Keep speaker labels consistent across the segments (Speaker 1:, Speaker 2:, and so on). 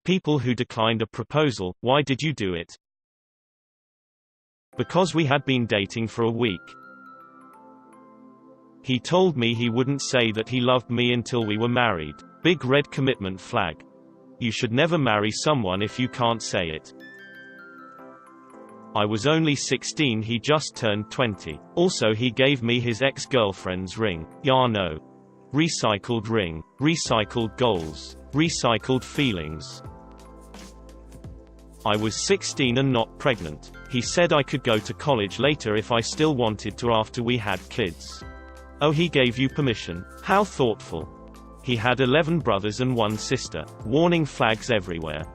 Speaker 1: People who declined a proposal, why did you do it? Because we had been dating for a week. He told me he wouldn't say that he loved me until we were married. Big red commitment flag. You should never marry someone if you can't say it. I was only 16, he just turned 20. Also, he gave me his ex-girlfriend's ring. Yeah, no. Recycled ring. Recycled goals. Recycled feelings. I was 16 and not pregnant. He said I could go to college later if I still wanted to after we had kids. Oh, he gave you permission? How thoughtful. He had 11 brothers and 1 sister. Warning flags everywhere.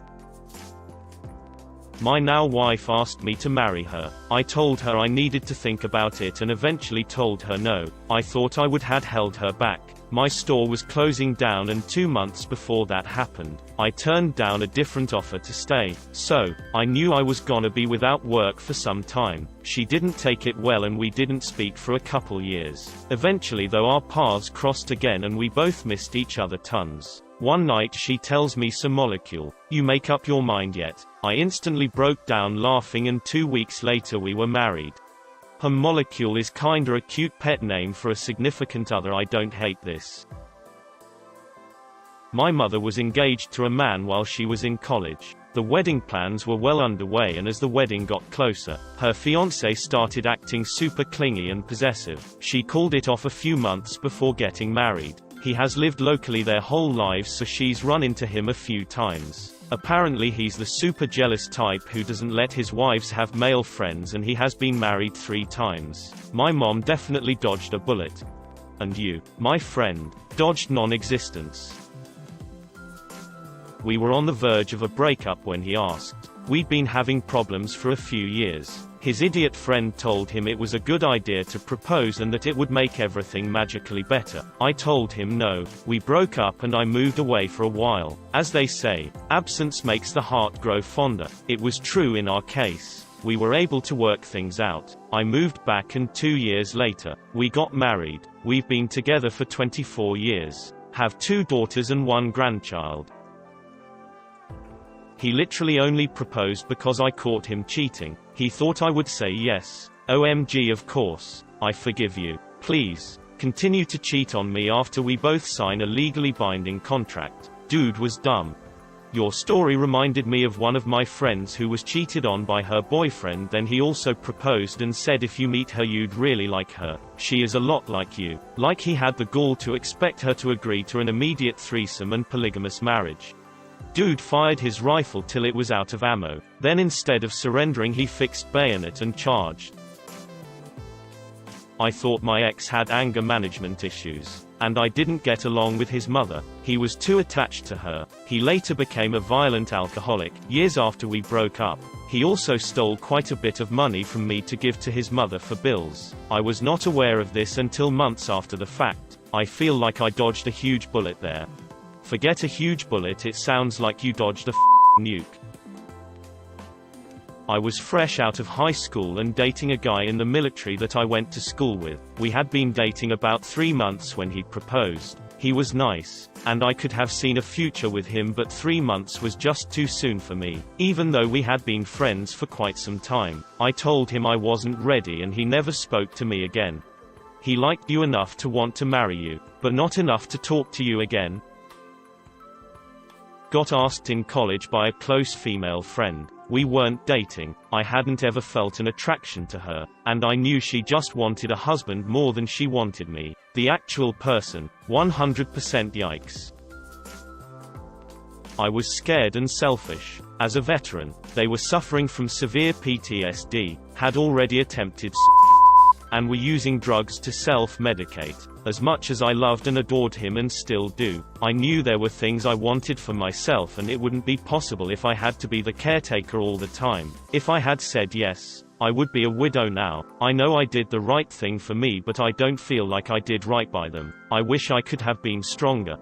Speaker 1: My now wife asked me to marry her. I told her I needed to think about it and eventually told her no. I thought I would had held her back. My store was closing down and 2 months before that happened, I turned down a different offer to stay. So, I knew I was gonna be without work for some time. She didn't take it well and we didn't speak for a couple years. Eventually though our paths crossed again and we both missed each other tons. One night she tells me, "So molecule, you make up your mind yet?" I instantly broke down laughing and 2 weeks later we were married. Molecule is kinda a cute pet name for a significant other. I don't hate this. My mother was engaged to a man while she was in college. The wedding plans were well underway and as the wedding got closer, her fiancé started acting super clingy and possessive. She called it off a few months before getting married. He has lived locally their whole lives, so she's run into him a few times. Apparently he's the super jealous type who doesn't let his wives have male friends and he has been married 3 times. My mom definitely dodged a bullet. And you, my friend, dodged non-existence. We were on the verge of a breakup when he asked. We'd been having problems for a few years. His idiot friend told him it was a good idea to propose and that it would make everything magically better. I told him no. We broke up and I moved away for a while. As they say, absence makes the heart grow fonder. It was true in our case. We were able to work things out. I moved back and 2 years later, we got married. We've been together for 24 years. Have 2 daughters and 1 grandchild. He literally only proposed because I caught him cheating. He thought I would say yes. OMG, of course. I forgive you. Please, continue to cheat on me after we both sign a legally binding contract. Dude was dumb. Your story reminded me of one of my friends who was cheated on by her boyfriend, then he also proposed and said if you meet her you'd really like her. She is a lot like you. Like he had the gall to expect her to agree to an immediate threesome and polygamous marriage. Dude fired his rifle till it was out of ammo. Then instead of surrendering he fixed bayonet and charged. I thought my ex had anger management issues. And I didn't get along with his mother. He was too attached to her. He later became a violent alcoholic. Years after we broke up, he also stole quite a bit of money from me to give to his mother for bills. I was not aware of this until months after the fact. I feel like I dodged a huge bullet there. Forget a huge bullet, it sounds like you dodged a nuke. I was fresh out of high school and dating a guy in the military that I went to school with. We had been dating about 3 months when he proposed. He was nice, and I could have seen a future with him, but 3 months was just too soon for me. Even though we had been friends for quite some time, I told him I wasn't ready and he never spoke to me again. He liked you enough to want to marry you, but not enough to talk to you again. Got asked in college by a close female friend. We weren't dating, I hadn't ever felt an attraction to her, and I knew she just wanted a husband more than she wanted me. The actual person, 100% yikes. I was scared and selfish. As a veteran, they were suffering from severe PTSD, had already attempted and were using drugs to self-medicate. As much as I loved and adored him and still do, I knew there were things I wanted for myself and it wouldn't be possible if I had to be the caretaker all the time. If I had said yes, I would be a widow now. I know I did the right thing for me, but I don't feel like I did right by them. I wish I could have been stronger.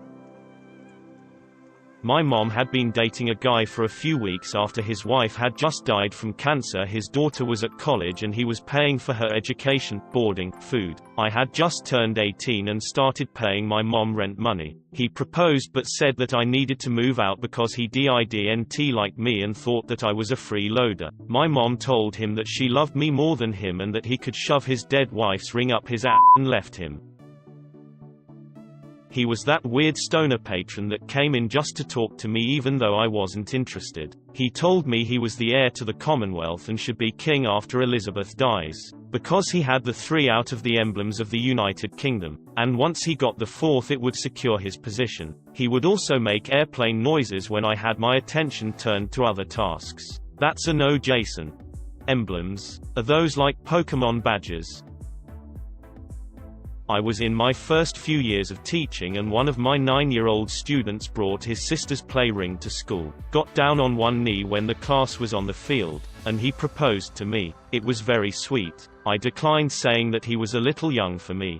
Speaker 1: My mom had been dating a guy for a few weeks after his wife had just died from cancer. His daughter was at college and he was paying for her education, boarding, food. I had just turned 18 and started paying my mom rent money. He proposed but said that I needed to move out because he didn't like me and thought that I was a freeloader. My mom told him that she loved me more than him and that he could shove his dead wife's ring up his ass, and left him. He was that weird stoner patron that came in just to talk to me even though I wasn't interested. He told me he was the heir to the Commonwealth and should be king after Elizabeth dies, because he had the 3 out of the emblems of the United Kingdom, and once he got the 4th it would secure his position. He would also make airplane noises when I had my attention turned to other tasks. That's a no, Jason. Emblems? Are those like Pokemon badges? I was in my first few years of teaching and one of my 9-year-old students brought his sister's play ring to school, got down on one knee when the class was on the field, and he proposed to me. It was very sweet. I declined, saying that he was a little young for me.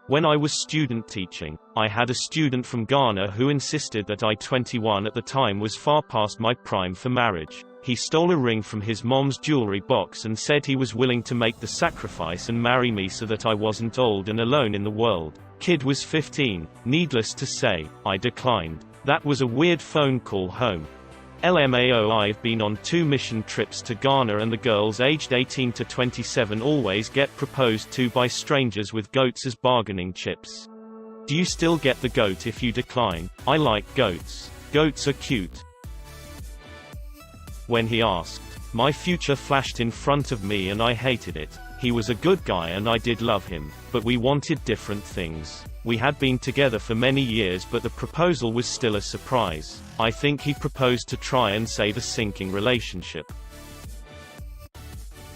Speaker 1: When I was student teaching, I had a student from Ghana who insisted that I, 21 at the time, was far past my prime for marriage. He stole a ring from his mom's jewelry box and said he was willing to make the sacrifice and marry me so that I wasn't old and alone in the world. Kid was 15. Needless to say, I declined. That was a weird phone call home. LMAO, I've been on 2 mission trips to Ghana and the girls aged 18 to 27 always get proposed to by strangers with goats as bargaining chips. Do you still get the goat if you decline? I like goats. Goats are cute. When he asked, my future flashed in front of me and I hated it. He was a good guy and I did love him, but we wanted different things. We had been together for many years but the proposal was still a surprise. I think he proposed to try and save a sinking relationship.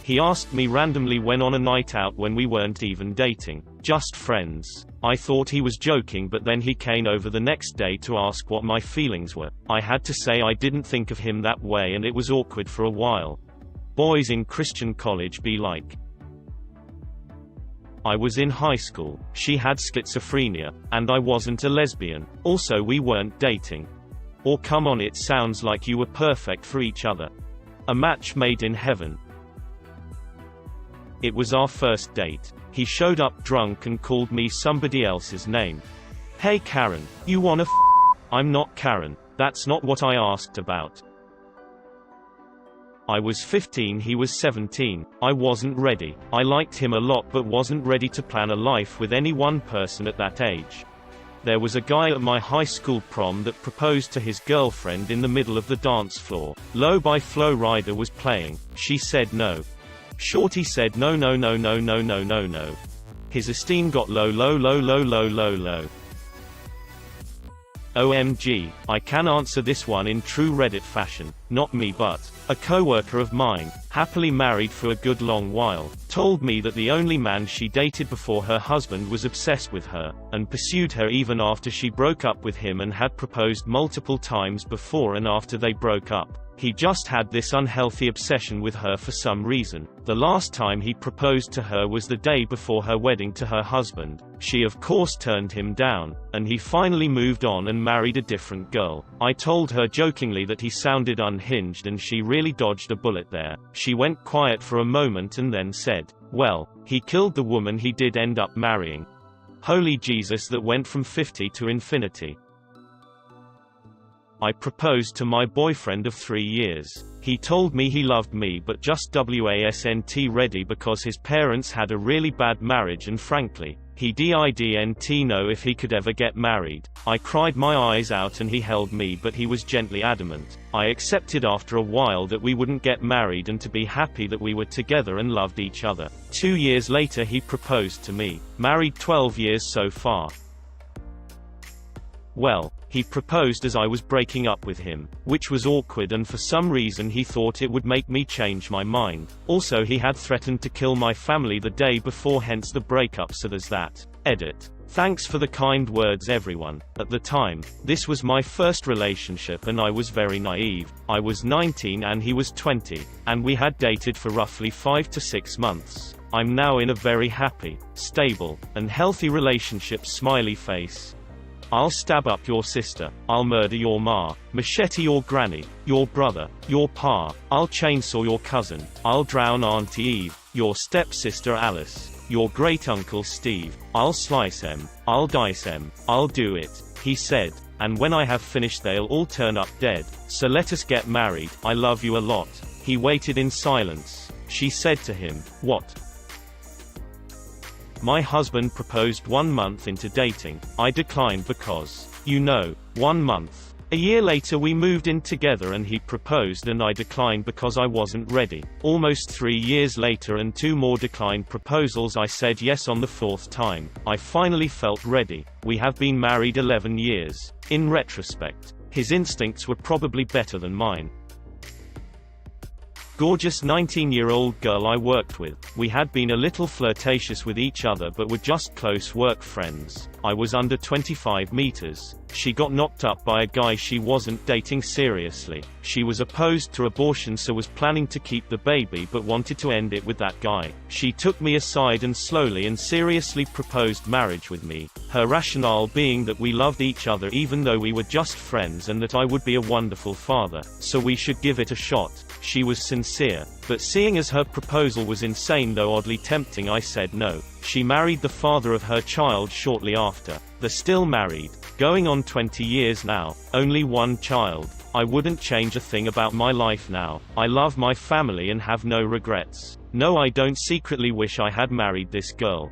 Speaker 1: He asked me randomly when on a night out when we weren't even dating, just friends. I thought he was joking, but then he came over the next day to ask what my feelings were. I had to say I didn't think of him that way and it was awkward for a while. Boys in Christian college be like. I was in high school, she had schizophrenia, and I wasn't a lesbian. Also, we weren't dating. Or come on, it sounds like you were perfect for each other. A match made in heaven. It was our first date. He showed up drunk and called me somebody else's name. Hey Karen, you wanna f***? I'm not Karen. That's not what I asked about. I was 15, he was 17. I wasn't ready. I liked him a lot but wasn't ready to plan a life with any one person at that age. There was a guy at my high school prom that proposed to his girlfriend in the middle of the dance floor. Low by Flo Rida was playing. She said no. Shorty said no no no no no no no no. His esteem got low low low low low low low. OMG, I can answer this one in true Reddit fashion. Not me but a coworker of mine, happily married for a good long while, told me that the only man she dated before her husband was obsessed with her, and pursued her even after she broke up with him and had proposed multiple times before and after they broke up. He just had this unhealthy obsession with her for some reason. The last time he proposed to her was the day before her wedding to her husband. She of course turned him down, and he finally moved on and married a different girl. I told her jokingly that he sounded unhinged and she really dodged a bullet there. She went quiet for a moment and then said, well, he killed the woman he did end up marrying. Holy Jesus, that went from 50 to infinity. I proposed to my boyfriend of 3 years. He told me he loved me but just wasn't ready because his parents had a really bad marriage and frankly, he didn't know if he could ever get married. I cried my eyes out and he held me but he was gently adamant. I accepted after a while that we wouldn't get married and to be happy that we were together and loved each other. 2 years later he proposed to me. Married 12 years so far. Well, he proposed as I was breaking up with him, which was awkward and for some reason he thought it would make me change my mind. Also he had threatened to kill my family the day before, hence the breakup, so there's that. Edit. Thanks for the kind words everyone. At the time, this was my first relationship and I was very naive. I was 19 and he was 20, and we had dated for roughly 5 to 6 months. I'm now in a very happy, stable, and healthy relationship, smiley face. I'll stab up your sister. I'll murder your ma. Machete your granny. Your brother. Your pa. I'll chainsaw your cousin. I'll drown Auntie Eve. Your stepsister Alice. Your great-uncle Steve. I'll slice em. I'll dice em. I'll do it, he said. And when I have finished they'll all turn up dead. So let us get married. I love you a lot. He waited in silence. She said to him, "What?" My husband proposed 1 month into dating. I declined because, 1 month. A year later we moved in together and he proposed and I declined because I wasn't ready. Almost 3 years later and 2 more declined proposals, I said yes on the 4th time. I finally felt ready. We have been married 11 years. In retrospect, his instincts were probably better than mine. Gorgeous 19-year-old girl I worked with. We had been a little flirtatious with each other but were just close work friends. I was under 25 meters. She got knocked up by a guy she wasn't dating seriously. She was opposed to abortion so was planning to keep the baby but wanted to end it with that guy. She took me aside and slowly and seriously proposed marriage with me. Her rationale being that we loved each other even though we were just friends and that I would be a wonderful father, so we should give it a shot. She was sincere. But seeing as her proposal was insane though oddly tempting, I said no. She married the father of her child shortly after. They're still married. Going on 20 years now. Only 1 child. I wouldn't change a thing about my life now. I love my family and have no regrets. No, I don't secretly wish I had married this girl.